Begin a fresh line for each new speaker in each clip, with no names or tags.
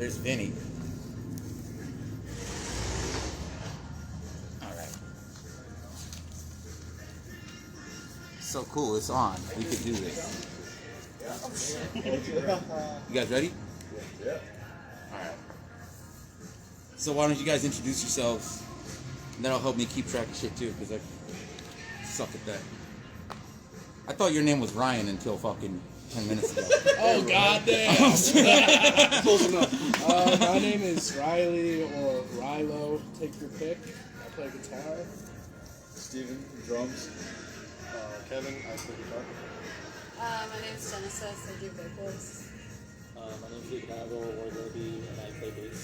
There's Vinny. Alright. So cool, it's on. We could do this. You guys ready?
Yeah.
Alright. So why don't you guys introduce yourselves? And that'll help me keep track of shit too, because I suck at that. I thought your name was Ryan until fucking 10 minutes ago.
Oh, goddamn. Close enough. My name is Riley or Rilo. Take your pick. I play guitar.
Steven, drums.
Kevin, I play guitar.
My name's Genesis. I do vocals.
My name's Ligrado or Libby, and I play bass.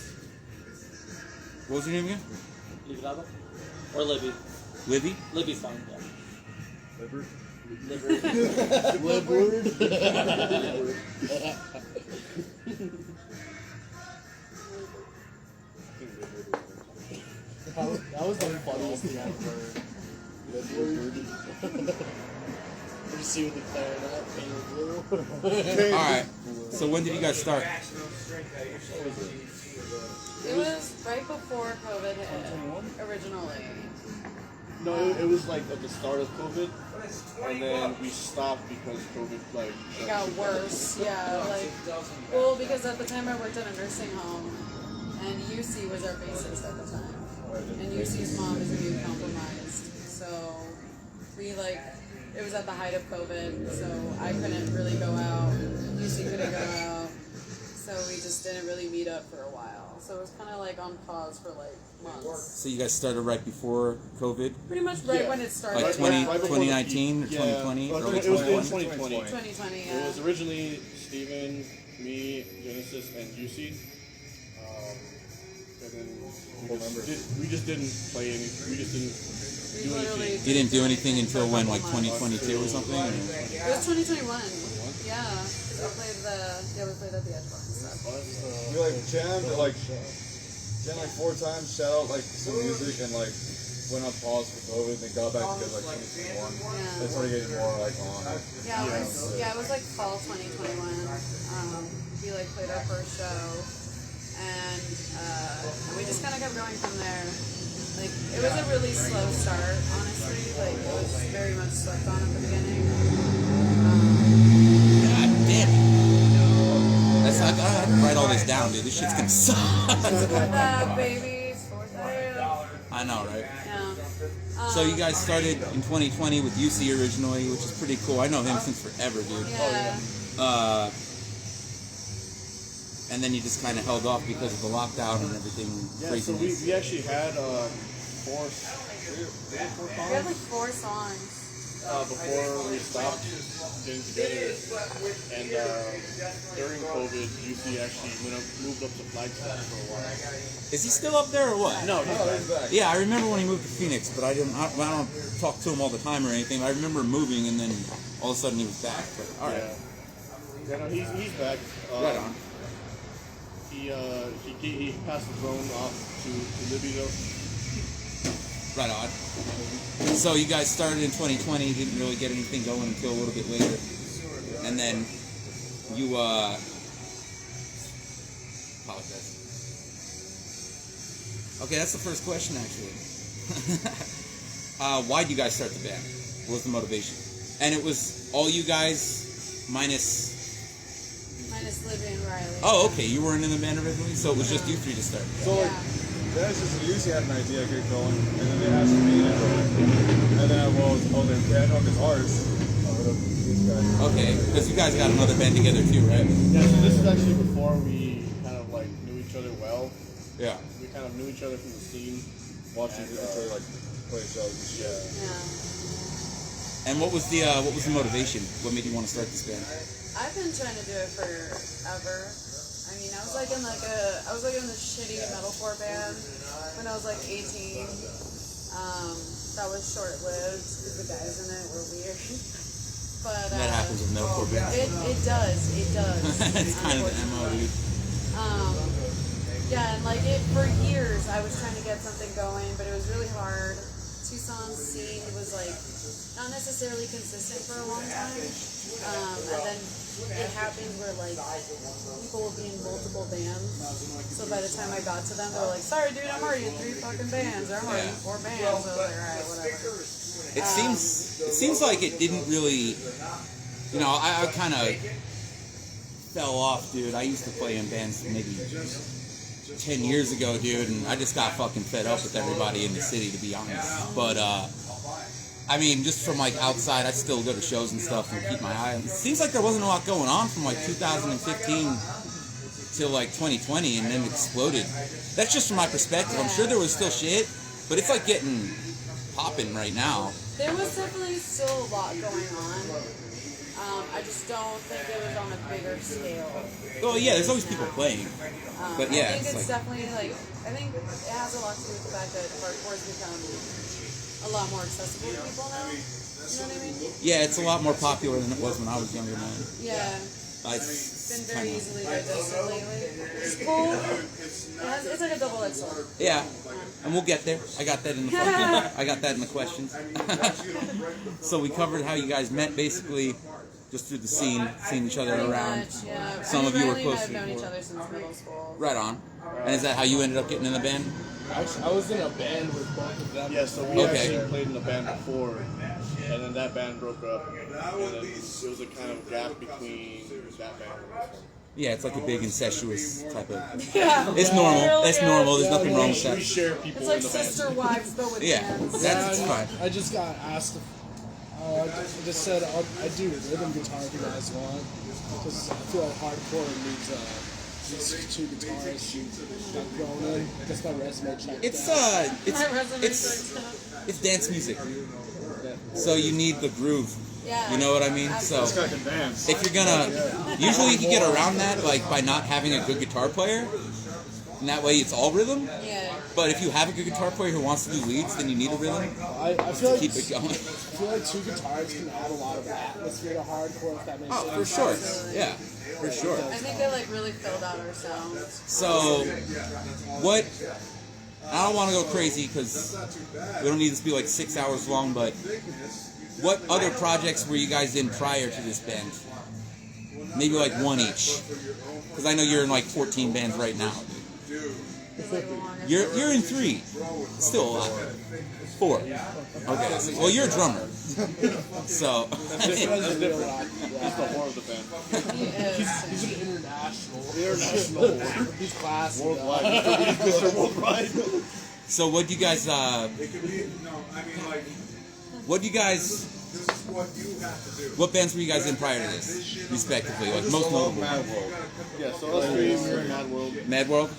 What was your name again?
Ligrado? Or Libby.
Libby?
Libby's fine, yeah.
Liber.
Libward. That was the funniest thing I've heard. Libward. You see with the clarinet painted blue.
Alright. So when did you guys start?
It was right before COVID hit, originally.
No, it was like at the start of COVID, and then we stopped because COVID, like...
It got worse, yeah. Well, because at the time I worked at a nursing home, and UC was our bassist at the time. And UC's mom is immunocompromised, so we, it was at the height of COVID, so I couldn't really go out, UC couldn't go out, so we just didn't really meet up for a while. So it was kind of on pause for months.
So you guys started right before COVID?
Pretty much right when it started.
Like 2019 or 2020?
Well,
Early
it was
2020?
2020, yeah.
It was originally Steven, me, Genesis, and UC. And then we just didn't play any. We just didn't do anything.
You didn't do anything until when, 2022 or something? Or?
It was 2021. Yeah. We played at the Edge Bar and stuff.
We jammed jammed 4 times, shut out some music, and went on pause for COVID, and then got back together 2021.
Yeah.
It started getting more on.
Yeah, it was fall 2021. We played our first show, and we just kind of kept going from there. It was a really slow start, honestly. It was very much slept on at the beginning.
God damn it. I have to write all this down, dude. This shit's gonna suck.
Babies,
I know, right?
Yeah.
So you guys started in 2020 with UC originally, which is pretty cool. I know him since forever, dude.
Yeah.
And then you just kind of held off because of the lockdown and everything.
Yeah, so we actually had 4
songs.
Before we stopped getting together, and during COVID, UC actually moved up to Flagstaff for a while.
Is he still up there or what?
No, he's back.
Yeah, I remember when he moved to Phoenix, but I don't talk to him all the time or anything. I remember moving, and then all of a sudden he was back. But all right.
Yeah, no, he's back.
Right on.
He passed the throne off to Libby though.
Right on. So you guys started in 2020, didn't really get anything going until a little bit later. And then you, apologize. Okay, that's the first question, actually. Why did you guys start the band? What was the motivation? And it was all you guys minus
Libby and Riley.
Oh, okay. You weren't in the band originally, so it was just you 3 to start.
So Genesis and UC had an idea to get going, and then they asked me to join. And then they had no guitars.
Okay, because you guys got another band together too, right?
Yeah, so this is actually before we kind of knew each other well.
Yeah.
We kind of knew each other from the scene,
watching each other play shows and shit.
Yeah.
And what was the motivation? What made you want to start this band?
I've been trying to do it forever. I mean, I was in this shitty metalcore band when I was 18. That was short-lived because the guys in it were weird. But
that happens with metalcore bands.
It does.
It's kind of the MO, dude.
Yeah, and for years I was trying to get something going, but it was really hard. Tucson scene was not necessarily consistent for a long time. And then it happens where like people will be in multiple bands. So by the time I got to them, they were like, "Sorry, dude, I'm already in 3 fucking bands. Or I'm already in 4 bands." So I was like, "All right, whatever."
It seems like it didn't really, you know, I kind of fell off, dude. I used to play in bands maybe 10 years ago, dude, and I just got fucking fed up with everybody in the city, to be honest. But, I mean, just from, like, outside, I still go to shows and stuff and keep my eye on it. Seems like there wasn't a lot going on from, like, 2015 till, like, 2020, and then exploded. That's just from my perspective. I'm sure there was still shit, but it's, like, getting popping right now.
There was definitely still a lot going on. I just don't think it was on a bigger scale.
Well, yeah, there's always people playing. But yeah,
I think it's
like,
definitely like, I think it has a lot to do with the fact that hardcore's become a lot more accessible to people now. You know what I mean?
yeah, it's a lot more popular than it was when I was younger, man.
Yeah.
It's
Been very easily digested lately. It's cool. It's like a double-edged sword.
Yeah, and we'll get there. I got that in the I got that in the questions. So we covered how you guys met, basically, just through the scene, seeing each other
Pretty
around.
much, yeah.
Some of you were
Riley
close
and I have
to
known each
before.
other since middle school.
Right on. And is that how you ended up getting in the band?
Actually, I was in a band with both of them.
Yeah, so we
Okay.
actually played in a band before, and then that band broke up, and then it was a kind of gap between that band and this one.
Yeah, it's like a big incestuous type of.
Yeah.
It's normal.
Really
That's
is.
normal. There's nothing wrong with
We
that.
share people
It's like
in the band.
sister wives, but with
Yeah,
bands.
that's fine.
I just got asked if I just said I do rhythm guitar if you guys want, because I feel like hardcore needs these 2 guitarists got thrown in. I guess my resume checked
It's
My resume
it's
checked out.
it's dance music. So you need the groove.
Yeah.
You know what I mean? So
This guy can dance.
if you're gonna, usually you can get around that like by not having a good guitar player, and that way it's all rhythm.
Yeah.
But if you have a good guitar player who wants to do leads, then you need a rhythm
I feel
to
like
keep it going.
I feel like 2 guitars can add a lot of atmosphere to hardcore, if that makes
Oh,
sense.
for sure. Yeah, for sure.
I think it like really filled out our sounds.
So, what? I don't want to go crazy because we don't need this to be like 6 hours long. But what other projects were you guys in prior to this band? Maybe like one each, because I know you're in like 14 bands right now. You're in 3, still a lot. 4. Okay. Well, you're a drummer, so.
He's the whore of the band.
He is.
He's an international.
International.
He's classy.
Worldwide. He's Mr. Worldwide.
So what do you guys? What do you guys? What bands were you guys in prior to this, respectively? Like most notable.
Mad World.
Yeah, so us 3 were in Mad World.
Mad World.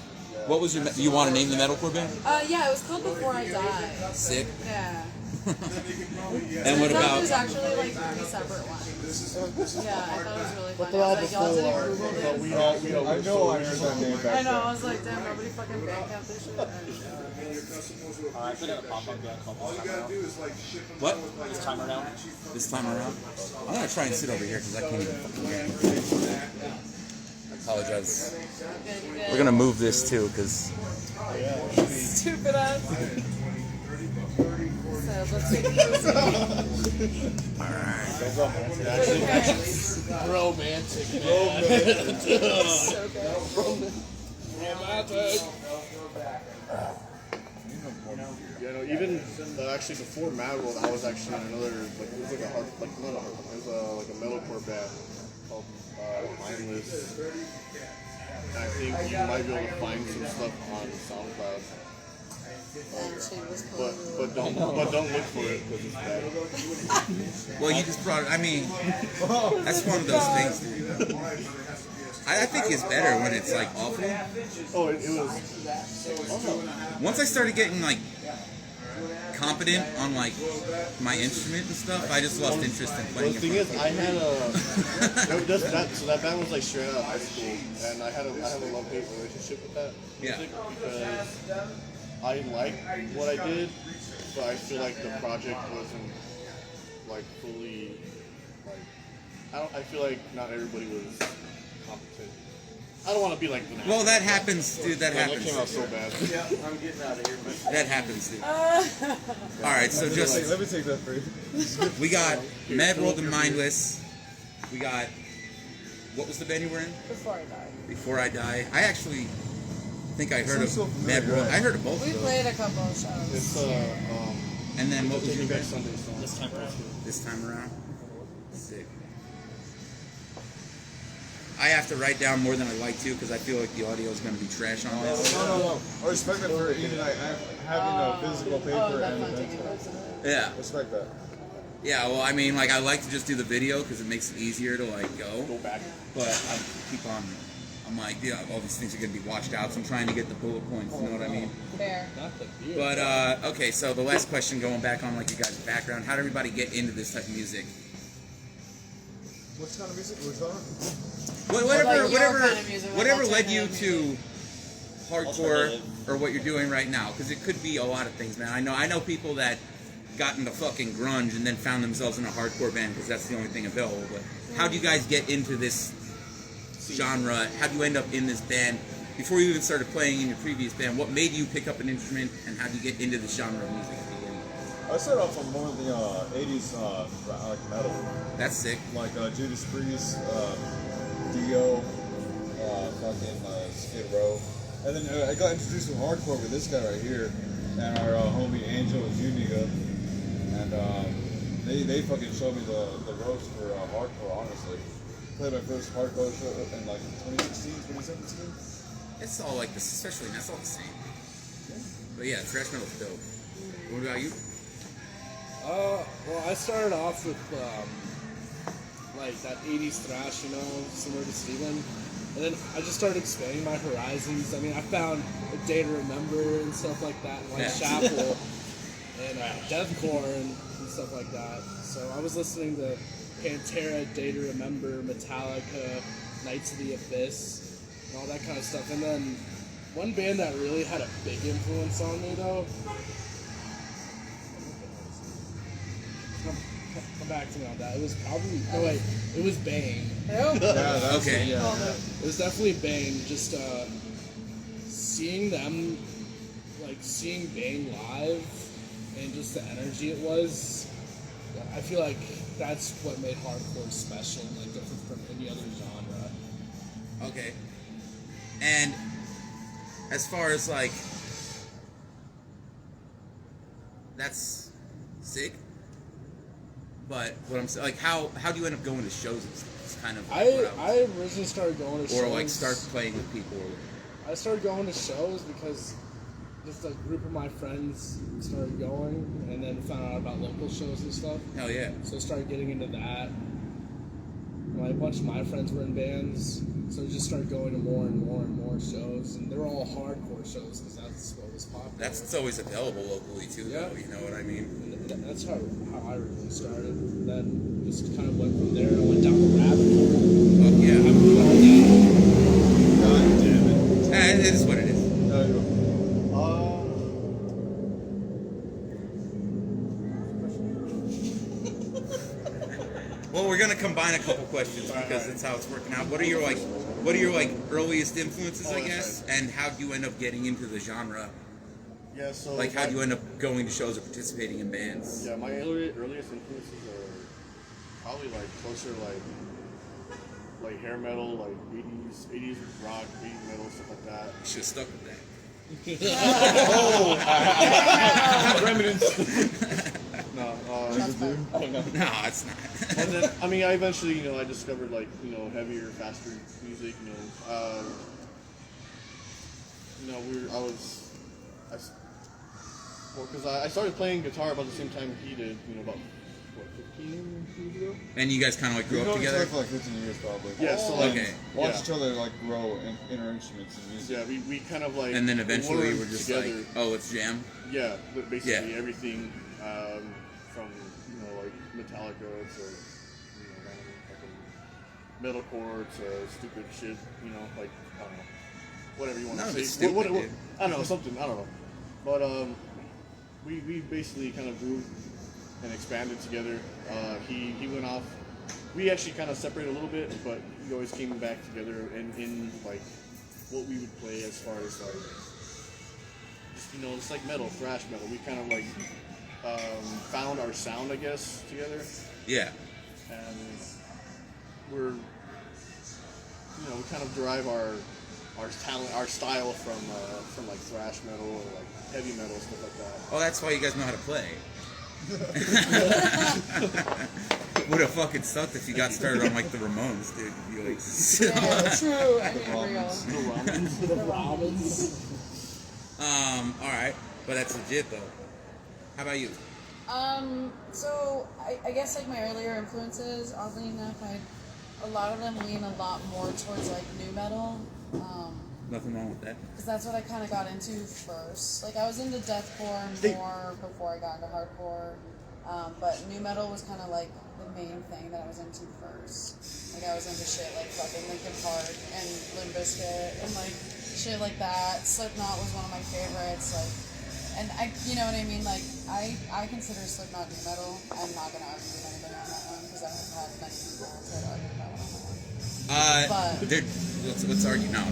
What was your? Do you want to name the metalcore band?
Yeah, it was called Before I Die.
Sick.
Yeah.
And what
It
about?
was actually like 3 separate ones. Yeah, I thought it was really funny.
they're all
I was like, y'all didn't
before.
Google
But
this.
we all
I know I heard that name
I
back
know, I
then.
was like, damn, nobody fucking Bandcamp this shit.
I put in a pop-up band called This Time Around.
What?
This Time Around.
This time around? I'm gonna try and sit over here because I can't even fucking hear anything. I apologize. We're gonna move this too because.
Stupid ass. So let's take this.
Romantic.
So good.
Romantic.
Yeah, no, even actually before Mad World, I was actually in another, like, it was like a hard, like, not a hard, it was like a metalcore band called Mindless. And I think you might be able to find some stuff on SoundCloud.
And she was
But don't look for it because it's bad.
Well, you just brought. I mean, that's one of those things, dude. I think it's better when it's like awful.
Oh, it was.
Once I started getting like competent on like my instrument and stuff, I just lost interest in
Well,
playing.
the thing is, I had so that band was like straight out of high school, and I have a love-hate relationship with that music because I like what I did, but I feel like the project wasn't like fully like I feel like not everybody was competent. I don't want to be like the
Well, that happens, dude. That
That
happens.
came out so bad.
I'm getting out of here.
That happens, dude. All right, so just
Let me take that for you.
we got Mad World and Mindless. We got What was the band you were in?
Before I died.
Before I Die. I actually think I heard of
Sounds so
Mad
familiar,
World.
right?
I heard of both
We
of those.
played a couple of shows.
It's
And then what was
Taking
your
Back
band?
Sunday song.
This time around? Sick. I have to write down more than I like to because I feel like the audio is going to be trash on this.
No. I respect that for even like having a physical paper
that's
and a
not taking
pencil.
notes of it.
Yeah.
Respect that.
Yeah, well, I mean, like, I like to just do the video because it makes it easier to, like, go.
back.
But I keep on, I'm like, yeah, all these things are going to be watched out, so I'm trying to get the bullet points, you know what I mean?
Fair.
But, okay, so the last question, going back on, like, you guys' background, how did everybody get into this type of music?
What kind of music we're talking?
Whatever led you to hardcore or what you're doing right now, because it could be a lot of things, man. I know people that got into fucking grunge and then found themselves in a hardcore band because that's the only thing available. But how do you guys get into this genre? How do you end up in this band? Before you even started playing in your previous band, what made you pick up an instrument and how do you get into this genre of music?
I started off on more of the 80s like metal,
That's sick.
like Judas Priest, Dio, fucking Skid Row, and then I got introduced to hardcore with this guy right here, and our homie Angel Zuniga, and they fucking showed me the ropes for hardcore. Honestly, played my first hardcore show in like 2016, 2017.
It's all like this, especially that's all the same. But yeah, thrash metal's dope. What about you?
Well, I started off with like that 80s thrash, you know, similar to Steven. And then I just started expanding my horizons. I mean, I found A Day to Remember and stuff like that, and like Chapel, and deathcore and stuff like that. So I was listening to Pantera, Day to Remember, Metallica, Knights of the Abyss, and all that kind of stuff. And then one band that really had a big influence on me, though. Come back to me on that. It was probably it was Bane.
Nope.
Okay.
It was definitely Bane. Just seeing them, like seeing Bane live, and just the energy it was. I feel like that's what made hardcore special, like different from any other genre.
Okay. And as far as like, that's sick. But what I'm saying, like, how do you end up going to shows and stuff? It's kind of like
I originally started going to shows.
or like start playing with people.
I started going to shows because just a group of my friends started going, and then found out about local shows and stuff.
Hell yeah.
So I started getting into that. Like a bunch of my friends were in bands, so I just started going to more and more and more shows, and they were all hardcore shows because that's what was popular.
That's what's always available locally too, though. You know what I mean?
And that's how I really started. Then just kind of went from there. I went down the rabbit hole.
Fuck yeah.
I moved all that.
God damn it.
It is what it is. Well, we're gonna combine a couple questions because that's how it's working out. What are your earliest influences, I guess, and how do you end up getting into the genre?
Yeah, so
Like, how do you end up going to shows or participating in bands?
Yeah, my earliest influences are probably like closer like hair metal, like 80s rock, 80s metal, stuff like that.
You should have stuck with that.
Remnants.
No,
No, it's not.
and then I mean, I eventually, I discovered like heavier, faster music. Because I started playing guitar about the same time he did. About 15 years ago.
And you guys kind of like grew
We've
up
known each
together?
other for like 15 years probably.
Yeah, so
Okay.
Watch
yeah.
each other like grow in our instruments and music.
Yeah, we kind of like.
And then eventually
learned
we're just
together.
like, oh, let's jam.
Yeah, but basically
Yeah.
everything from like Metallica to random fucking metalcore to stupid shit. Like I don't know, whatever you want
None
to
of
say.
it's stupid, dude.
I don't know something. I don't know, but we basically kind of grew and expanded together. He went off. We actually kind of separated a little bit, but we always came back together and in like what we would play as far as like. It's like metal, thrash metal. We kind of like found our sound, I guess, together.
Yeah.
And we're we kind of derive our talent, our style from like thrash metal or like heavy metal, stuff like that.
Oh, that's why you guys know how to play. Would have fucking sucked if you got started on like the Ramones, dude. You'd be like,
Yeah, true. I mean, real.
The Robins.
All right, but that's legit though. How about you?
So I guess like my earlier influences, oddly enough, a lot of them lean a lot more towards like nu metal.
Nothing wrong with that.
Because that's what I kind of got into first. Like I was into deathcore more before I got into hardcore, but nu metal was kind of like the main thing that I was into first. Like I was into shit like fucking Linkin Park and Limp Bizkit and like shit like that. Slipknot was one of my favorites. Like, and you know what I mean? Like I consider Slipknot nu metal. I'm not gonna argue with anybody on that one because I have had many people try to argue that one.
Let's argue now.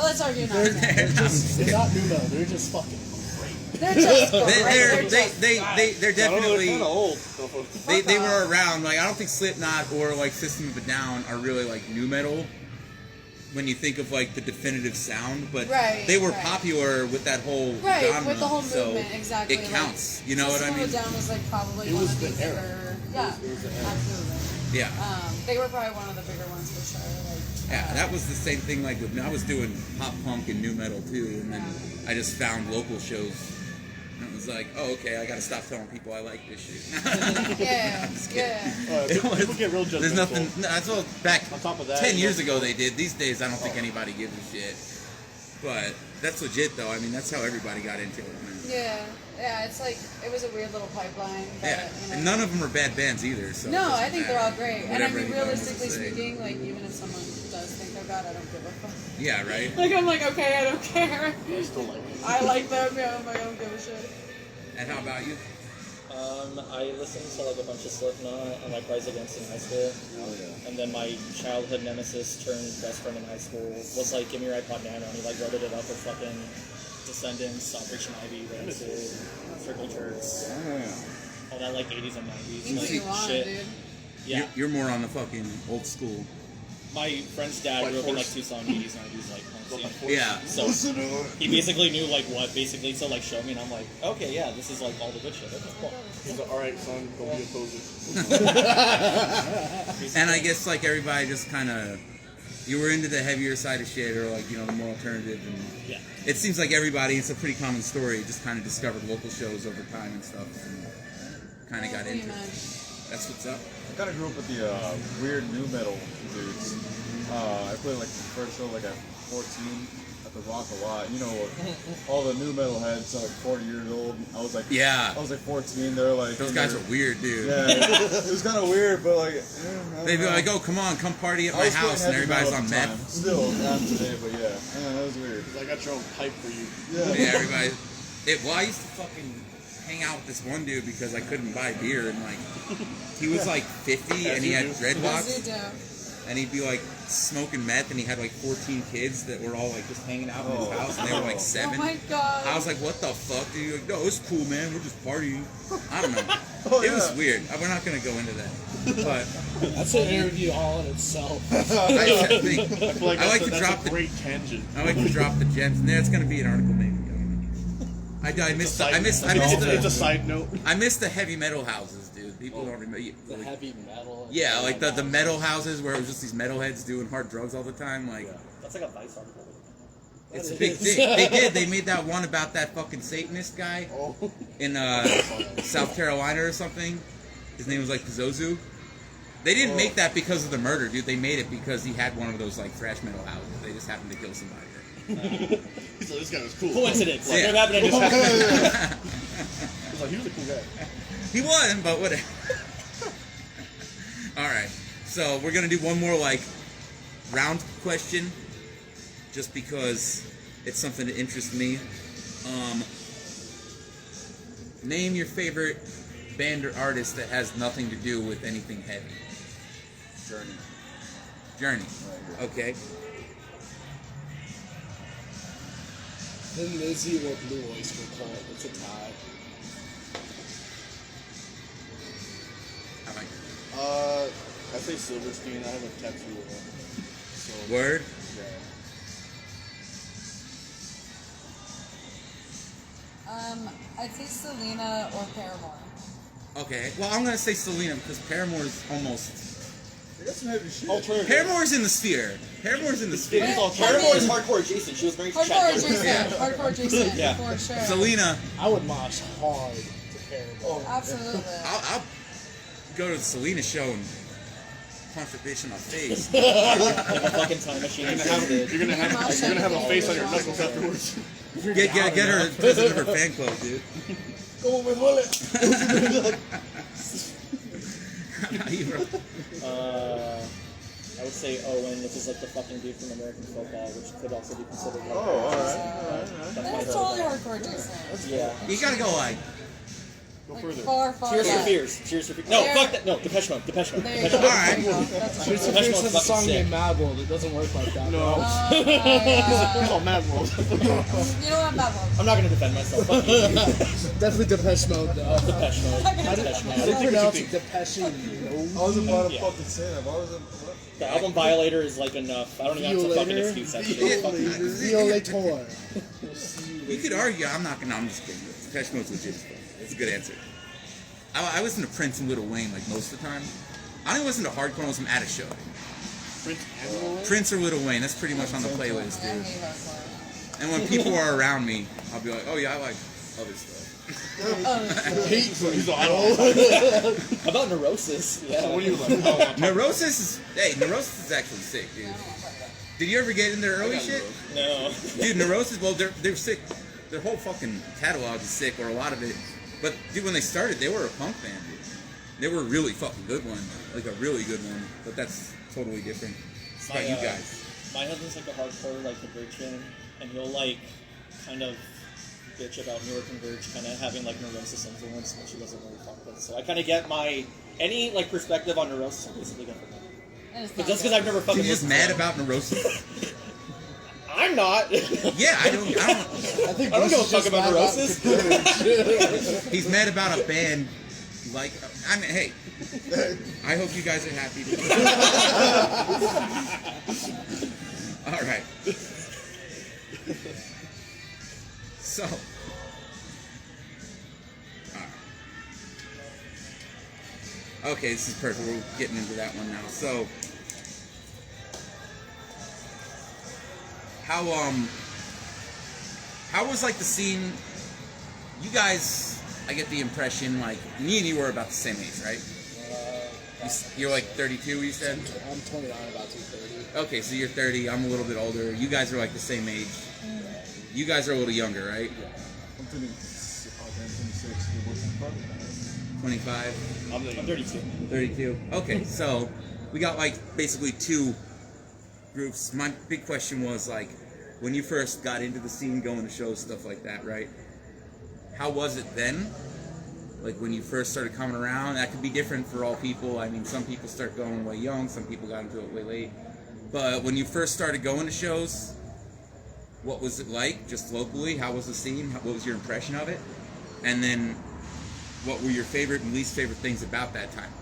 Let's argue now.
They're not new metal. They're just fucking great.
They're just great.
They're definitely
kind of old.
they were around. Like I don't think Slipknot or like System of a Down are really like nu metal when you think of like the definitive sound, but they were popular with that whole genre,
with the whole
so
movement, exactly.
It counts. Like, you know what I mean?
System of a Down was like probably one of the bigger. Yeah, absolutely.
Yeah.
They were probably one of the bigger ones for sure. Like,
yeah, that was the same thing. Like with I was doing pop punk and nu metal too, and then I just found local shows, and it was like, oh, okay, I got to stop telling people I like this shit.
yeah.
People get real judgmental.
There's nothing. That's all back
on top of that.
10 years ago they did. These days I don't think anybody gives a shit. But that's legit though. I mean, that's how everybody got into it. Man.
Yeah, it's like, it was a weird little pipeline. But,
Yeah, and none of them are bad bands either. So
no, I think they're all great. And I
Whatever
mean,
anybody
realistically
wants to say.
speaking, like, even if someone does think they're bad, I don't give a fuck.
Yeah, right?
Like, I'm like, okay, I don't care.
I still like it.
I like them, yeah, I'm like, I don't give a shit.
And how about you?
I listened to like a bunch of Slipknot and like Rise Against in high school. And then my childhood nemesis turned best friend in high school was like, give me your iPod Nano, and he like loaded it up with fucking Descendants, Operation Ivy, Rancid, Circle Jerks, all that like 80s and 90s
You know
like,
you want,
shit.
dude.
Yeah,
You're more on the fucking old school.
my friend's dad grew up in like Tucson, 80s, 90s, like punk scene.
Yeah.
So he basically knew like what basically to like show me, and I'm like, okay, yeah, this is like all the good shit. Okay, cool.
He's like, all right, son, go be a poser.
And I guess like everybody just kind of, you were into the heavier side of shit, or like, you know, the more alternative, and
Yeah.
it seems like everybody, it's a pretty common story, just kind of discovered local shows over time and stuff, and kind of got
Pretty
into it.
much.
That's what's up.
I kind of grew up with the weird nu metal dudes. I played like the first show like at 14 at the Rock a lot. You know, all the nu metal heads are like 40 years old. I was like 14. They're like
those guys are weird, dude.
Yeah, it was kind of weird, but like
They'd be like, oh, come on, come party at my house, and everybody's on meth.
Still, not today, but yeah, that was weird.
I got your own pipe for you.
Yeah, everybody. Well, I used to fucking hang out with this one dude because I couldn't buy beer, and like, he was like 50 and he had dreadlocks, and he'd be like smoking meth, and he had like 14 kids that were all like just hanging out in his house, and they were like 7.
Oh my god.
I was like, what the fuck, dude? Like, no, it's cool, man. We're just partying. I don't know. It was weird. We're not gonna go into that, but
That's an interview all in itself.
I think
I feel like
I like to
that's
drop
a great tangent.
I like to drop the gems. And there's gonna be an article maybe. I missed
It's a side note.
I miss the heavy metal houses, dude. People don't remember.
The heavy metal.
Yeah, like the metal houses where it was just these metalheads doing hard drugs all the time. Like,
That's like a Vice article.
it's a big thing. They made that one about that fucking Satanist guy in South Carolina or something. His name was like Pazozu. They didn't make that because of the murder, dude. They made it because he had one of those like thrash metal houses. They just happened to kill somebody.
So this guy was cool.
Coincidence. Like,
Yeah.
it happened, I just happened.
He's like, he was a cool guy.
He won, but whatever. Alright, so we're gonna do one more like round question, just because it's something that interests me. Name your favorite band or artist that has nothing to do with anything heavy. Journey. Okay.
Then Lizzie or Blue Oyster Cult. It's a tie.
How about you?
I say Silverstein. I have a tattoo of him.
So,
Word.
yeah.
I'd say Selena or Paramore.
Okay. Well, I'm gonna say Selena because Paramore is almost.
They got some heavy shit.
Alternative.
Paramore's in the sphere. Paramore's in the sphere.
It is Paramore is hardcore adjacent. She was very
Hardcore adjacent.
Yeah.
Hardcore adjacent,
Yeah.
for sure.
Selena,
I would mosh hard to Paramore.
Absolutely.
I'll go to the Selena show and punch a bitch in my face.
like a fucking time machine.
You're gonna have a face on your knuckles afterwards.
Get her as president of her fan club, dude.
Go with Willet.
I would say Owen, which is like the fucking dude from American football, which could also be considered. Like,
Alright.
That's totally hardcore adjacent.
Yeah.
You gotta go like.
Go
Like,
further.
far, far
Tears for
back.
Fears. Tears for Fears. No,
There-
fuck that. No, Depeche Mode. Depeche Mode.
There you
Depeche
go.
Mode.
Alright.
There you go. That's
Tears
fine.
for Fears has a
fucking
song
sick.
named Mad World. It doesn't work like that.
No.
bro.
It's all Mad World.
You know what? Bad one.
I'm not gonna defend myself. Fuck you.
Definitely Depeche Mode, though.
Depeche Mode.
How
Depeche
do
Mode.
you pronounce it? Depeche
I
Mode?
was about to
Yeah.
fucking say that. I was what?
The album Violator is like enough. I don't even have to fucking excuse that shit. Fuck you.
Violator.
You could argue. I'm not gonna. I'm just kidding. Depeche Mode's legit. It's a good answer. I listen to Prince and Lil Wayne like most of the time. I don't listen to hardcore unless I'm at a show. Prince or Lil Wayne. That's pretty much on the playlist,
I
dude.
hate hardcore.
And when people are around me, I'll be like, oh yeah, I like other stuff.
He's idol.
How about Neurosis? Yeah.
What do you like?
Neurosis is actually sick, dude. Did you ever get in their early shit?
No.
Dude, Neurosis, well, they're sick. Their whole fucking catalog is sick, or a lot of it. But, dude, when they started, they were a punk band, dude. They were a really fucking good one. Like, a really good one. But that's totally different. It's about you guys.
My husband's like a hardcore, like, Converge, and he'll, like, kind of bitch about newer Converge kind of having, like, Neurosis influence, which he doesn't really fuck with. So I kind of get any, like, perspective on Neurosis, I basically get from him.
And it's
But
not
just because
good.
I've never fucking
Dude, you're just
listened
mad
to
about Neurosis?
I'm not.
Yeah, I don't.
I think
I don't
Bruce
give a
is
fuck
just
about
mad
Neurosis.
He's mad about a band like. I mean, hey. I hope you guys are happy. All right. So. Okay, this is perfect. We're getting into that one now. So. How was like the scene? You guys, I get the impression like me and you were about the same age, right? You're like 32, you said?
I'm 29, about to be 30.
Okay, so you're 30. I'm a little bit older. You guys are like the same age. You guys are a little younger, right?
I'm 26. You're
25,
I'm 32.
32. Okay, so we got like basically two groups. My big question was like, when you first got into the scene, going to shows, stuff like that, right? How was it then? Like when you first started coming around, that could be different for all people. I mean, some people start going way young, some people got into it way late. But when you first started going to shows, what was it like, just locally? How was the scene? What was your impression of it? And then, what were your favorite and least favorite things about that time?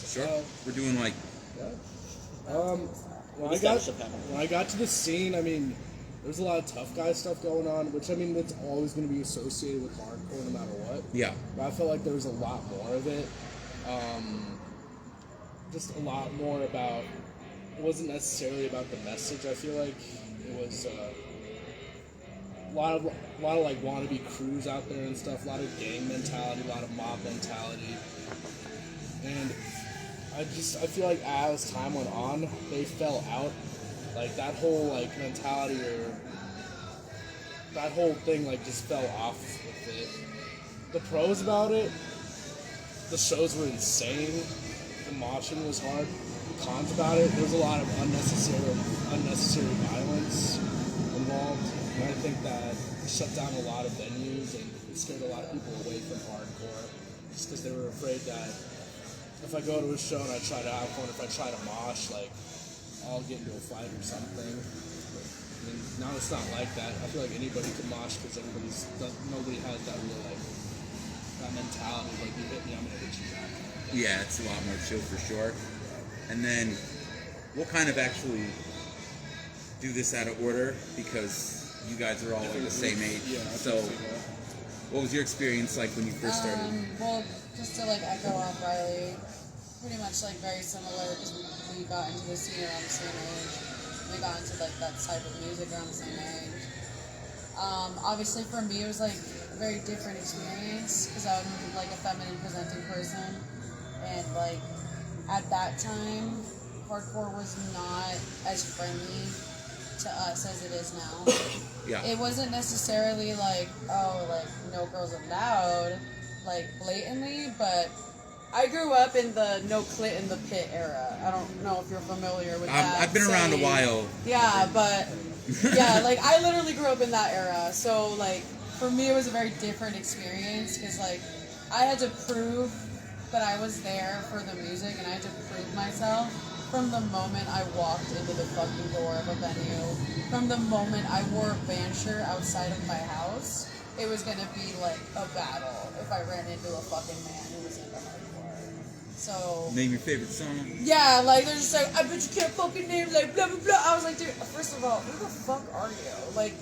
Sure. We're doing like...
When I got to the scene, I mean, there's a lot of tough guy stuff going on, which I mean, it's always going to be associated with hardcore no matter what.
Yeah.
But I felt like there was a lot more of it. Just a lot more about. It wasn't necessarily about the message. I feel like it was a lot of like wannabe crews out there and stuff. A lot of gang mentality, a lot of mob mentality, and I feel like as time went on, they fell out. Like that whole like mentality or that whole thing like just fell off with it. The pros about it, the shows were insane. The moshing was hard. The cons about it, there's a lot of unnecessary violence involved. And I think that it shut down a lot of venues and it scared a lot of people away from hardcore just because they were afraid that if I go to a show and I try to have fun, if I try to mosh, like, I'll get into a fight or something. And now it's not like that. I feel like anybody can mosh because nobody has that real, like, that mentality, like, you hit me, I'm gonna hit you back.
Yeah, it's a lot more chill for sure. and then we'll kind of actually do this out of order because you guys are all like the same age.
Yeah.
So, what was your experience like when you first started?
Well, just to like echo off Riley, pretty much like very similar because we got into the scene around the same age. We got into like that type of music around the same age. Obviously for me it was like a very different experience because I'm like a feminine presenting person, and like at that time hardcore was not as friendly to us as it is now.
Yeah.
It wasn't necessarily like, oh, like no girls allowed, like blatantly, but I grew up in the no clit in the pit era. I don't know if you're familiar with that.
I've been around a while.
Yeah, but yeah, like I literally grew up in that era. So like for me it was a very different experience because like I had to prove that I was there for the music, and I had to prove myself from the moment I walked into the fucking door of a venue. From the moment I wore a band shirt outside of my house, it was gonna be like a battle if I ran into a fucking man who was into hardcore. So
Name your favorite song.
yeah, like they're just like, I bet you can't fucking name like blah blah blah. I was like, dude, first of all, who the fuck are you? Like,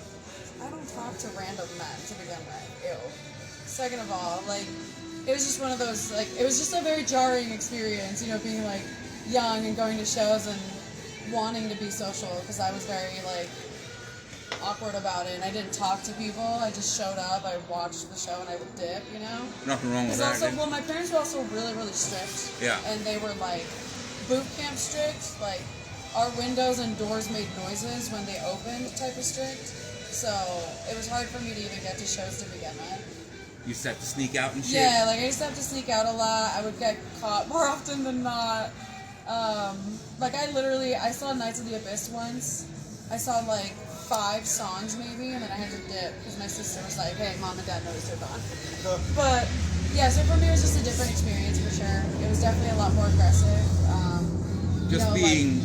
I don't talk to random men to begin with. Ew. Second of all, like, it was just one of those, like, it was just a very jarring experience, you know, being like young and going to shows and wanting to be social because I was very like awkward about it, and I didn't talk to people. I just showed up, I watched the show, and I would dip, you know?
Nothing wrong with
Because
that.
also, well, my parents were also really, really strict.
Yeah.
And they were like boot camp strict, like our windows and doors made noises when they opened type of strict. So it was hard for me to even get to shows to begin with.
You used to have to sneak out and shit?
Yeah, like I used to have to sneak out a lot. I would get caught more often than not. Like I saw Nights of the Abyss once. I saw like 5 songs maybe, and then I had to dip because my sister was like, hey, mom and dad noticed they're gone. But yeah, so for me it was just a different experience for sure. It was definitely a lot more aggressive.
Just
you know,
being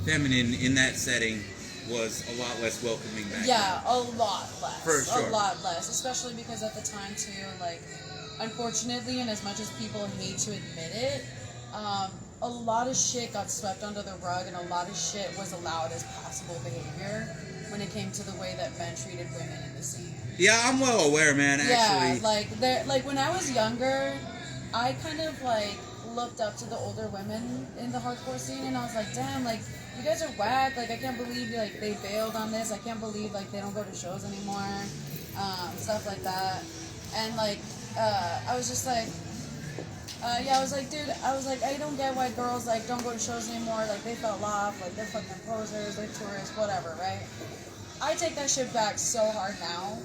feminine in that setting was a lot less welcoming back
yeah, a lot less.
For sure.
A lot less, especially because at the time too, like, unfortunately, and as much as people hate to admit it, a lot of shit got swept under the rug, and a lot of shit was allowed as possible behavior when it came to the way that men treated women in the scene.
Yeah, I'm well aware, man, actually.
Yeah, like when I was younger, I kind of like looked up to the older women in the hardcore scene, and I was like, damn, like, you guys are whack. Like, I can't believe like they bailed on this. I can't believe like they don't go to shows anymore, stuff like that. And like, I was just like, I was like, dude, I don't get why girls like don't go to shows anymore. Like, they fell off. Like, they're fucking posers. They're tourists. Whatever, right? I take that shit back so hard now,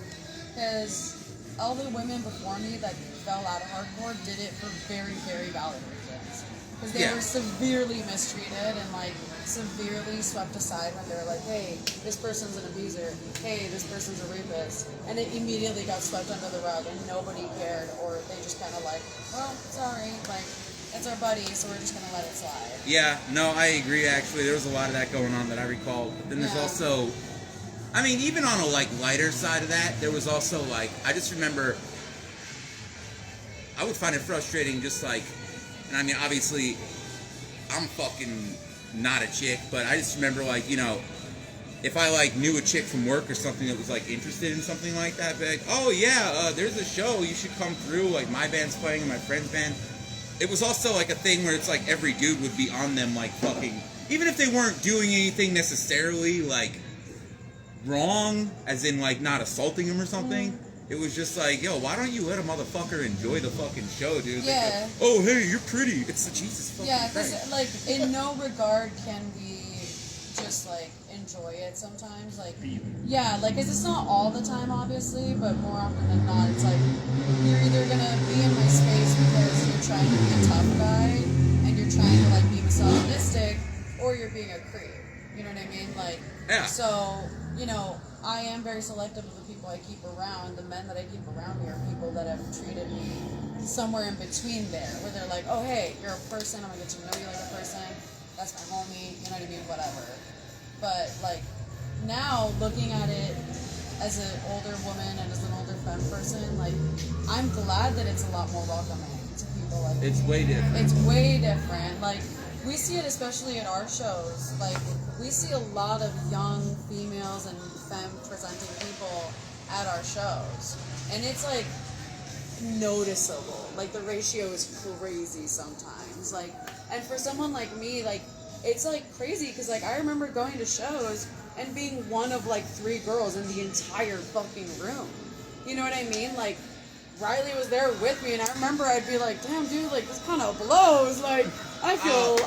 because all the women before me that fell out of hardcore did it for very, very valid reasons. Because they were severely mistreated and like severely swept aside when they were like, hey, this person's an abuser. Hey, this person's a rapist. And it immediately got swept under the rug and nobody cared, or they just kind of like, well, sorry, like, it's our buddy, so we're just going to let it slide.
Yeah, no, I agree, actually. There was a lot of that going on that I recall. But then there's also, I mean, even on a, like, lighter side of that, there was also, like, I just remember, I would find it frustrating just, like, and I mean, obviously, I'm fucking not a chick, but I just remember, like, you know, if I, like, knew a chick from work or something that was, like, interested in something like that, I'd be like, oh, yeah, there's a show, you should come through, like, my band's playing and my friend's band. It was also, like, a thing where it's, like, every dude would be on them, like, fucking, even if they weren't doing anything necessarily, like, wrong, as in, like, not assaulting him or something. It was just like, yo, why don't you let a motherfucker enjoy the fucking show, dude?
Yeah.
Like, oh, hey, you're pretty. It's the Jesus fucking
Yeah,
thing.
because, like, in no regard can we just, like, enjoy it sometimes. Like, yeah, like, 'cause it's not all the time, obviously, but more often than not, it's like, you're either gonna be in my space because you're trying to be a tough guy, and you're trying to, like, be misogynistic, or you're being a creep. You know what I mean? Like,
yeah.
So, you know, I am very selective of the people I keep around. The men that I keep around me are people that have treated me somewhere in between there, where they're like, oh, hey, you're a person, I'm gonna get to know you like a person, that's my homie, you know what I mean, whatever. But, like, now, looking at it as an older woman and as an older femme person, like, I'm glad that it's a lot more welcoming to people people. Like,
It's way different.
it's way different. Like, we see it especially in our shows. Like, we see a lot of young females and femme presenting people at our shows. And it's like noticeable. Like, the ratio is crazy sometimes. Like, and for someone like me, like, it's like crazy because like I remember going to shows and being one of like 3 girls in the entire fucking room. You know what I mean? Like, Riley was there with me, and I remember I'd be like, damn, dude, like, this kind of blows. Like, I feel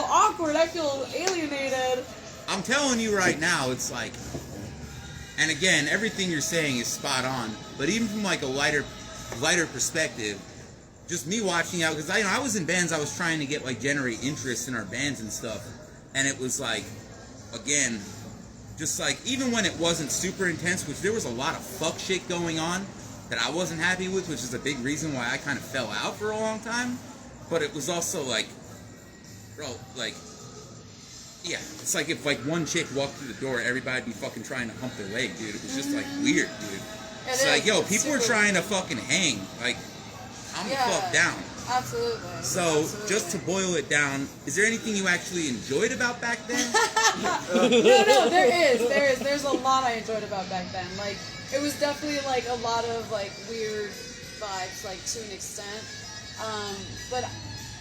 awkward. I feel alienated.
I'm telling you right now, it's like, and again, everything you're saying is spot on, but even from like a lighter perspective, just me watching out, because I was in bands, I was trying to get, like, generate interest in our bands and stuff, and it was like, again, just like, even when it wasn't super intense, which there was a lot of fuck shit going on that I wasn't happy with, which is a big reason why I kind of fell out for a long time, but it was also like, bro, like, yeah, it's like if like one chick walked through the door, everybody'd be fucking trying to hump their leg, dude. It was just like weird, dude. It's like, yo, people are trying to fucking hang. Like, I'm the fuck down.
Absolutely.
So, just to boil it down, is there anything you actually enjoyed about back then?
No, there is. There's a lot I enjoyed about back then. Like, it was definitely like a lot of like weird vibes, like to an extent. But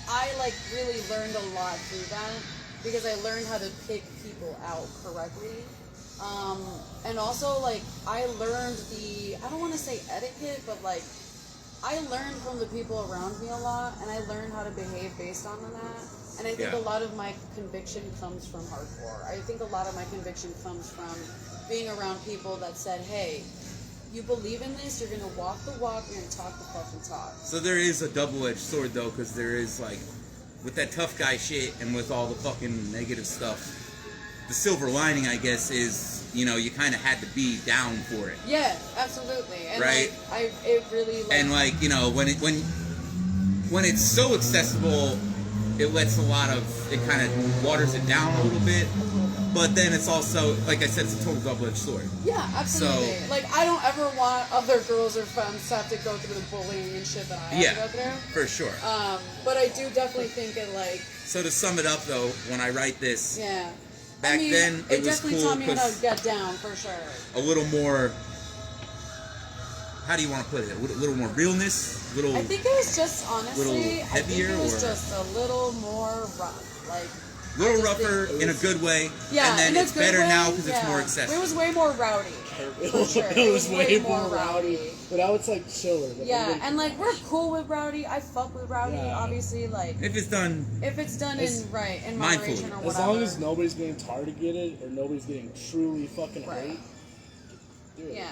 I like really learned a lot through that because I learned how to pick people out correctly. And also like I learned I don't want to say etiquette, but like I learned from the people around me a lot, and I learned how to behave based on that. And I think a lot of my conviction comes from hardcore. I think a lot of my conviction comes from being around people that said, hey, you believe in this, you're going to walk the walk, you're going to talk the fucking talk.
So there is a double-edged sword, though, because there is, like, with that tough guy shit and with all the fucking negative stuff, the silver lining, I guess, is, you know, you kind of had to be down for it.
Yeah, absolutely. And
right?
Like, it really, like...
And, like, you know, when it's so accessible, it lets a lot of, it kind of waters it down a little bit. But then it's also, like I said, it's a total double-edged sword.
Yeah, absolutely.
So,
like, I don't ever want other girls or femmes to have to go through the bullying and shit that I have to go through.
For sure.
But I do definitely think it, like...
So to sum it up, though, when I write this...
Yeah.
Back then, it was cool.
It definitely taught me how to get down, for sure.
A little more... How do you want to put it? A little more realness?
I think it was just, honestly...
Heavier,
I think it was just a little more rough. Like...
A little rougher in a good way.
Yeah,
and then it's better now because it's more accessible.
It was way more rowdy. For sure.
It was way more rowdy. But now it's like chiller.
Yeah, and like we're cool with rowdy. I fuck with rowdy, obviously. Like if it's done in moderation or whatever.
As long as nobody's getting targeted or nobody's getting truly fucking hurt.
Yeah,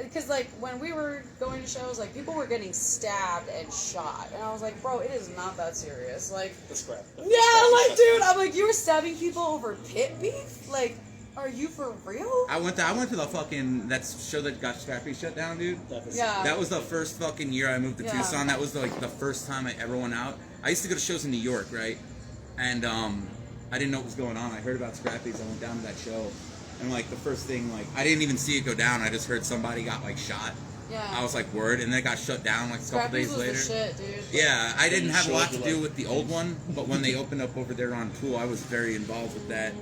because like when we were going to shows, like people were getting stabbed and shot, and I was like, bro, it is not that serious. Like, dude, I'm like, you were stabbing people over pit beef? Like, are you for real?
I went to the fucking that show that got Scrappy shut down, dude.
Yeah.
That was the first fucking year I moved to Tucson. That was the first time I ever went out. I used to go to shows in New York, right? And I didn't know what was going on. I heard about Scrappy's. I went down to that show. And, like, the first thing, like, I didn't even see it go down. I just heard somebody got, like, shot.
Yeah.
I was like, word. And then it got shut down, like, a couple days later.
Was the shit, dude.
Yeah, I didn't have a lot to do with the old one. But when they opened up over there on Tool, I was very involved with that.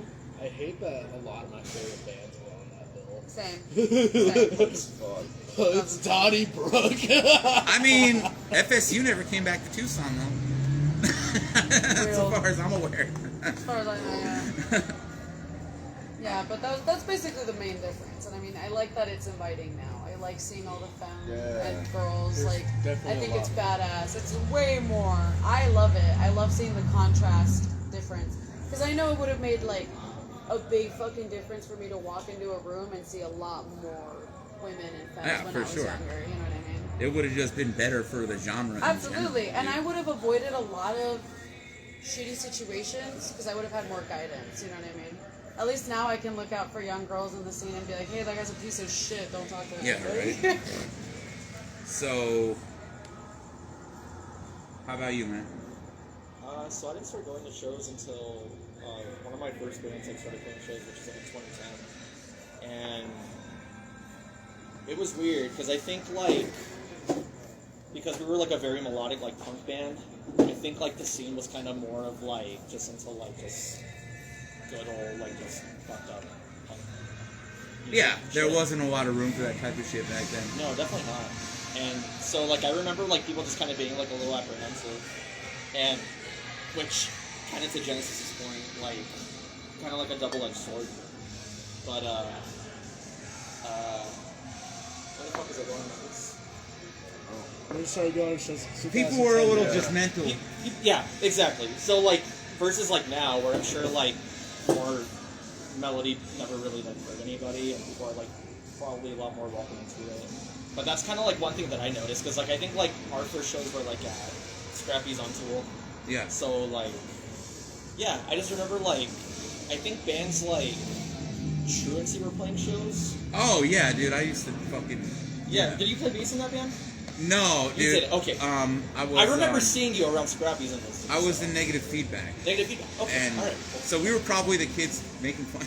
I hate that a lot of my favorite bands were on that bill.
Same.
It's Donnybrook.
I mean, FSU never came back to Tucson, though. As far as I'm aware.
As far as I know, yeah. Yeah, but that's basically the main difference. And I mean, I like that it's inviting now. I like seeing all the femmes and girls. Like, I think it's badass. It's way more. I love it. I love seeing the contrast difference. Because I know it would have made, like, a big fucking difference for me to walk into a room and see a lot more women and femmes when I was younger. You know what I mean?
It would have just been better for the genre.
Absolutely. And I would have avoided a lot of shitty situations because I would have had more guidance. You know what I mean? At least now I can look out for young girls in the scene and be like, hey, that guy's a piece of shit. Don't talk to him.
Yeah, right. So, how about you, man?
So I didn't start going to shows until one of my first bands I started playing shows, which was like in 2010. And it was weird because I think like because we were like a very melodic like punk band. I think like the scene was kind of more of like just into like just good old like just fucked up punk.
Yeah, there
shit.
wasn't a lot of room for that type of shit back then.
No, definitely not. And so like I remember like people just kind of being like a little apprehensive, and which kind of to Genesis's point, like kind of like a double-edged sword. But where the fuck is it going with this?
We started going since
People were a
2010.
little judgmental.
Yeah, exactly. So like versus like now, where I'm sure like more melody never really like hurt anybody, and people are like probably a lot more welcome to it. But that's kind of like one thing that I noticed, because like I think like our first shows were like at Scrappy's on Tool.
Yeah.
So like, yeah, I just remember like I think bands like Truancy were playing shows.
Oh yeah, dude, I used to fucking.
Yeah. Did you play bass in that band?
No,
You
dude.
did. Okay.
I
remember seeing you around Scrappy's in those.
I was in Negative Feedback.
Negative feedback. Okay.
And
all right.
so we were probably the kids making fun.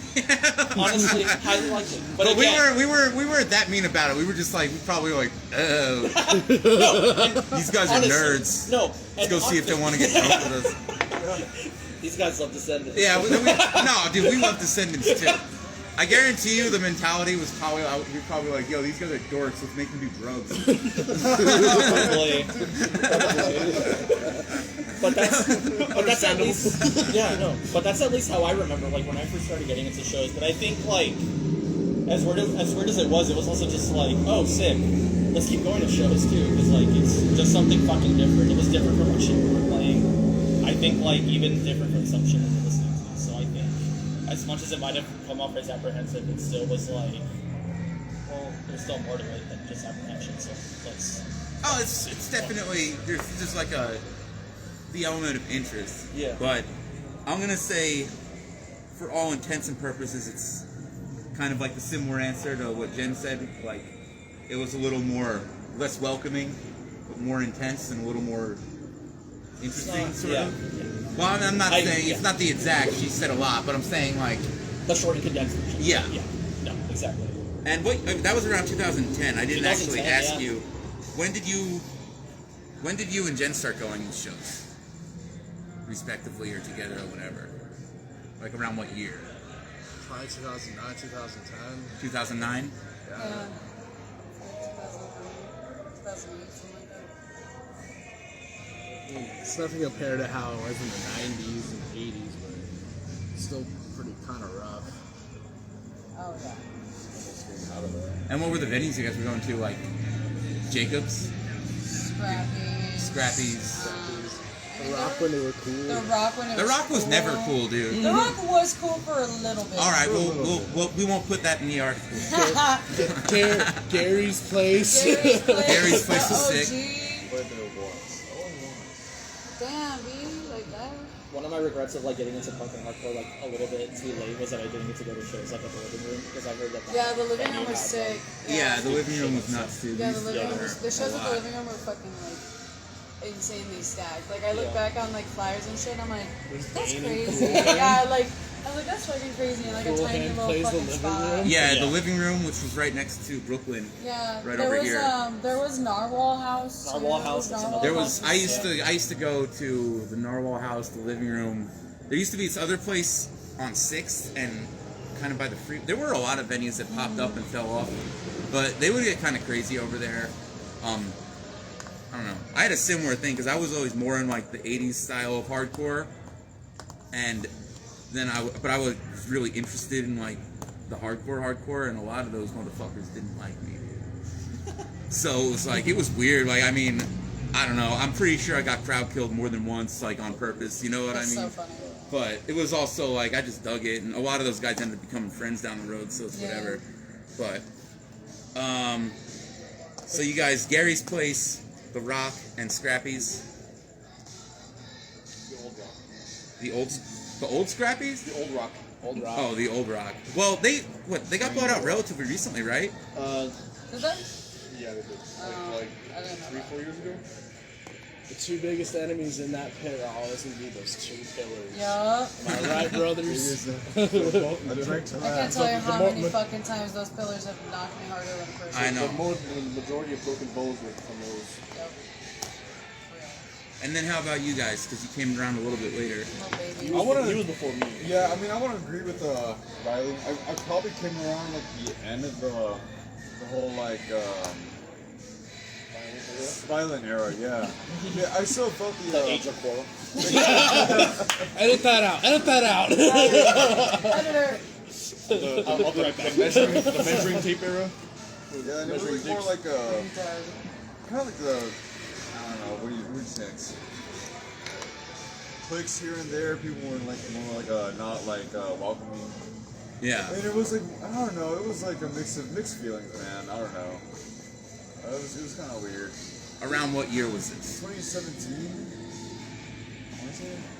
Honestly, highly likely.
But
again,
we weren't that mean about it. We were just like, we probably were like, oh,
no, and
these guys are
honestly,
nerds.
No,
Let's go see if they want to get drunk with us.
These guys love Descendants.
Yeah, no, dude, we love Descendants too. I guarantee you, the mentality was probably you're probably like, yo, these guys are dorks. Let's make them do drugs.
Probably. But that's at least But that's at least how I remember like when I first started getting into shows. But I think like as weird as it was also just like, oh, sick. Let's keep going to shows too, because like it's just something fucking different. It was different from what shit we were playing. I think like even different from some shit we were listening to. So I think as much as it might have come off as apprehensive, it still was like, well, there's still more to it than just apprehension. So let's.
Oh, it's definitely there's just like the element of interest.
Yeah.
But I'm gonna say, for all intents and purposes, it's kind of like the similar answer to what Jen said. Like, it was a little less welcoming, but more intense and a little more interesting, sort of. Well, I'm not saying it's not the exact. She said a lot, but I'm saying like
the short and condensed version.
Yeah.
Yeah. No, exactly.
And that was around 2010. I didn't actually ask you. When did you and Jen start going to shows, respectively or together or whatever? Like around what year?
Probably 2009, 2010.
2009.
Yeah. 2008, something like that.
It's nothing compared to how it was in the 90s and 80s, but it's still pretty kind of rough.
Oh yeah.
And what were the venues you guys were going to? Like Jacobs, Scrappy's.
The Rock when they were cool.
The Rock when it
The
was
Rock was
cool.
never cool, dude.
The Rock was cool for a little bit.
All right, we won't put that in the article.
Gary's Place.
Gary's Place was sick.
Damn, B, like that.
One of my regrets of like getting into punk and hardcore like a little bit too late was that I didn't get to go to shows like at the living room, because I heard that.
Yeah, the living room was sick.
Yeah, the living room was nuts too.
Yeah, the living room was, the shows at the living room were fucking like insanely stacked. Like I look back on like flyers and shit, and I'm like, that's crazy. Yeah, like I was like, that's fucking crazy. And like a tiny little fucking spot.
Yeah, the living room, which was right next to Brooklyn.
Yeah,
right
there
over
was,
here.
There was Narwhal House.
Narwhal House.
There was. I used to go to the Narwhal House, the living room. There used to be this other place on 6th and kind of by the free. There were a lot of venues that popped up and fell off, but they would get kind of crazy over there. I don't know. I had a similar thing because I was always more in like the 80s style of hardcore, and then I was really interested in like the hardcore, and a lot of those motherfuckers didn't like me. So it was like, it was weird. Like, I mean, I don't know. I'm pretty sure I got crowd killed more than once, like on purpose. You know what I mean?
So funny.
But it was also like I just dug it, and a lot of those guys ended up becoming friends down the road, so it's whatever. But so you guys, Gary's Place, The Rock, and Scrappy's. The old Scrappy's?
The Old Rock.
Oh, the Old Rock. Well, they got bought out relatively recently, right?
Did they?
Yeah, they did. Like
I didn't know
3-4 years ago.
The two biggest enemies in that pit are always going to be those two pillars.
Yup.
Am I right, brothers?
I drank to
I
that.
can't tell you how many fucking times those pillars have knocked me harder than a person.
I know.
The majority of broken bones were from those.
Yep.
And then how about you guys? Because you came around a little bit later.
Little baby.
He was before me.
Yeah, I mean, I want to agree with Riley. I probably came around like the end of the whole like violent era. Yeah, yeah. I still felt
The age of quarrel.
Edit that out. Edit that out.
Editor.
The measuring tape era.
Yeah, and it was more like a kind of like the I don't know. What do you think? Clicks here and there. People were like more like not like welcoming.
Yeah.
And it was like I don't know. It was like a mixed feelings, man. I don't know. It was kind of weird.
Around what year was this?
2017.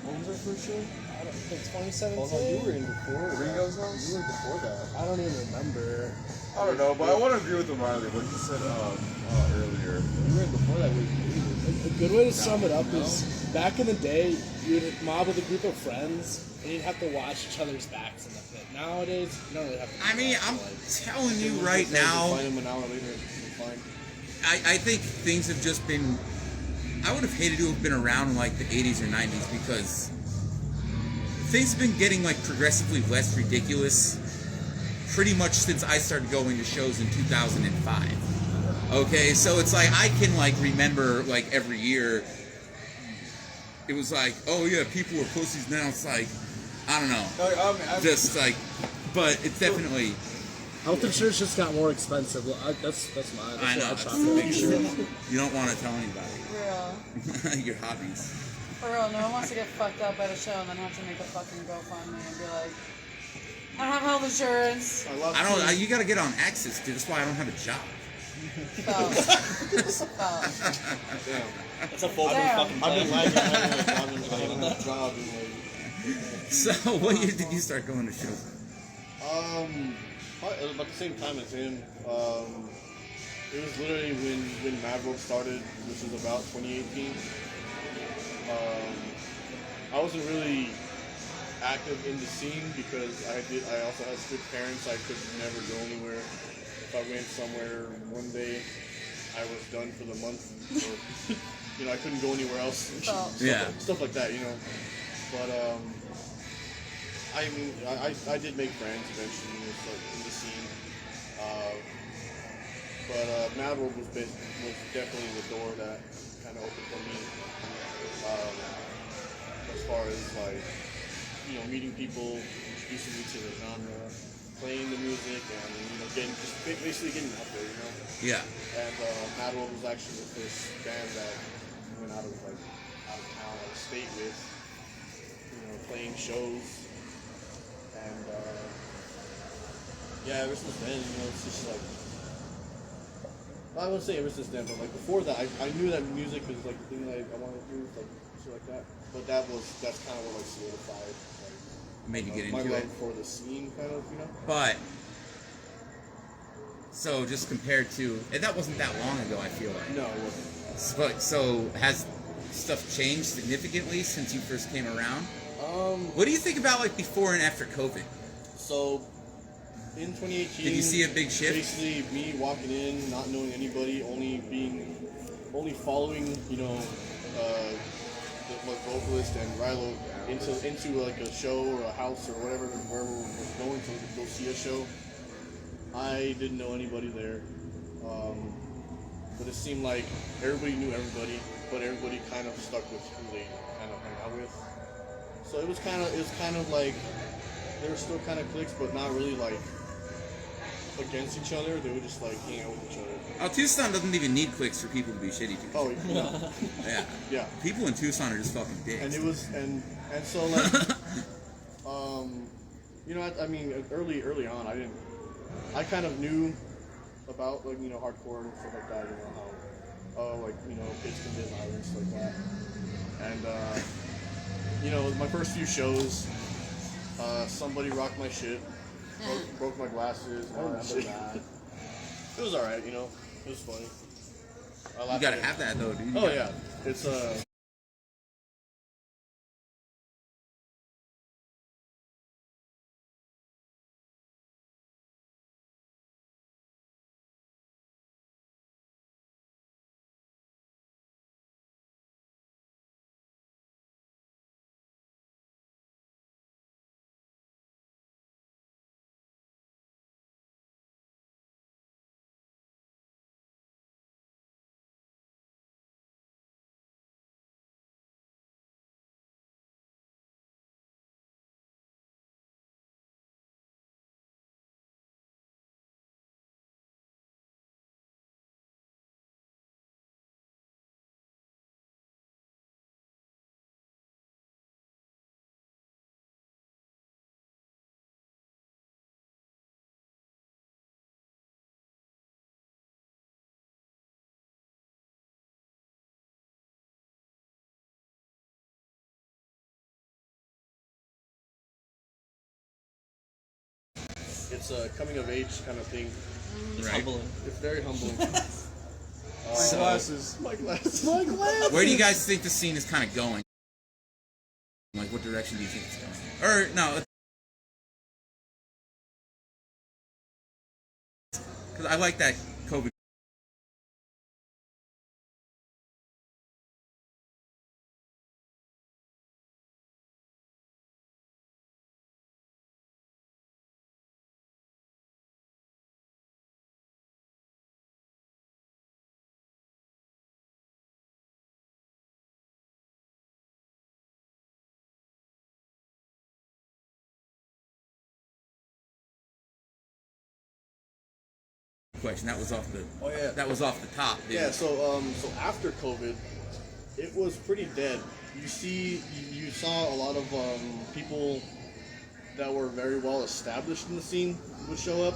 What was our first show?
I don't think 2017.
Oh, no, you were in before.
Ringo's house.
You were before that.
I don't even remember.
I don't know, but I want to agree with Riley what he said earlier.
You were in before that.
A good way to sum it up is back in the day, you would mob with a group of friends and you'd have to watch each other's backs in the pit. Nowadays, you don't really have to.
I mean, I'm telling you right now,
Find him an hour later. You're fine.
I think things have just been. I would have hated to have been around in like the 80s or 90s because things have been getting like progressively less ridiculous pretty much since I started going to shows in 2005. Okay, so it's like I can like remember like every year it was like, oh yeah, people are pussies now. It's like, I don't know. Just like, but it's definitely.
Health insurance just got more expensive. Well, that's mine.
I know.
That's
That's
what I
the
try
big
to make
shit. You don't want to tell anybody.
For real.
Your hobbies.
For real, no one wants to get fucked up at a show and then have to make a fucking GoFundMe and be like, I don't have health insurance.
I don't. You got to get on Access, dude. That's why I don't have a job.
It's a full fucking
I've been
time.
lagging. I haven't had a job in like.
So, what year did you start going to shows?
Probably about the same time as him. It was literally when Mad World started, which was about 2018. I wasn't really active in the scene because I also had strict parents. I could never go anywhere. If I went somewhere one day, I was done for the month. Or, I couldn't go anywhere else. Stuff like that, But I did make friends eventually in the scene. But Mad World was definitely the door that kind of opened for me. As far as like, meeting people, introducing me to the genre, playing the music, and basically getting out there,
Yeah.
And Mad World was actually the first band that went out of town, out of state with, playing shows, and ever since then, it's just like. I wouldn't say ever since then, but like before that, I knew that music was like the thing that I wanted to do, like shit like that. But that's kind of what like solidified,
Made you get
my
into
love
it.
for the scene, kind of,
But so just compared to, and that wasn't that long ago, I feel like.
No, it wasn't.
But so has stuff changed significantly since you first came around? What do you think about like before and after COVID?
So in 2018,
did you see a big shift?
Basically, me walking in, not knowing anybody, only following, the vocalist and Rilo into like a show or a house or whatever, wherever we're going to go see a show. I didn't know anybody there, but it seemed like everybody knew everybody, but everybody kind of stuck with who they kind of hung out with. So it was kind of like they were still kind of cliques, but not really like against each other. They would just like hang out with each other.
Oh, Tucson doesn't even need clicks for people to be shitty to.
Oh yeah.
Yeah.
Yeah.
People in Tucson are just fucking dicks.
And it was and so like early on I kind of knew about like hardcore and stuff like that, how kids can get violence like that. And my first few shows, somebody rocked my shit, broke my glasses.
I remember that.
It was alright, it was funny.
You gotta have that though, dude.
Oh yeah. It's coming of age kind of thing.
It's
Right.
humbling.
It's very humbling.
So,
Glasses.
My glasses.
where do you guys think the scene is kind of going? Like, what direction do you think it's going? Or, no. Because I like that COVID. Question. That was off the.
Oh yeah.
That was off the top, dude.
Yeah. So after COVID, it was pretty dead. You saw a lot of people that were very well established in the scene would show up,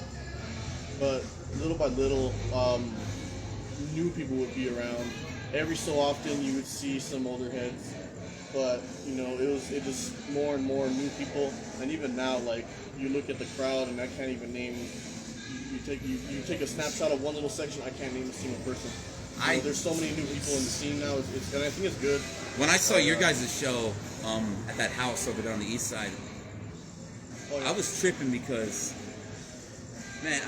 but little by little, new people would be around. Every so often, you would see some older heads, but it was more and more new people. And even now, like you look at the crowd, and I can't even name. You take a snapshot of one little section. I can't name a single person. There's so many new people in the scene now, and I think it's good.
When I saw your guys' show at that house over there on the east side, I was tripping because, man,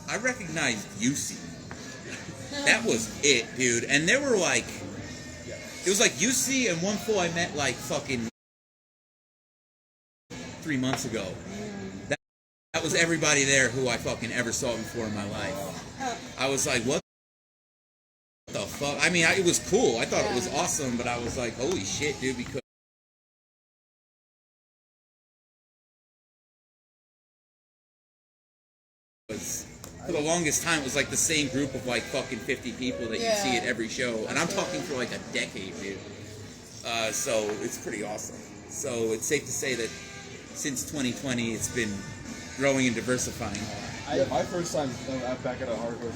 I recognized UC. That was it, dude. And there were like, it was like UC and one fool I met like fucking 3 months ago. That was everybody there who I fucking ever saw before in my life. I was like, what the fuck? I mean, it was cool. I thought it was awesome, but I was like, holy shit, dude, because for the longest time, it was like the same group of like fucking 50 people that you see at every show. And I'm talking for like a decade, dude. So it's pretty awesome. So it's safe to say that since 2020, it's been growing and diversifying.
My first time back at a hardcore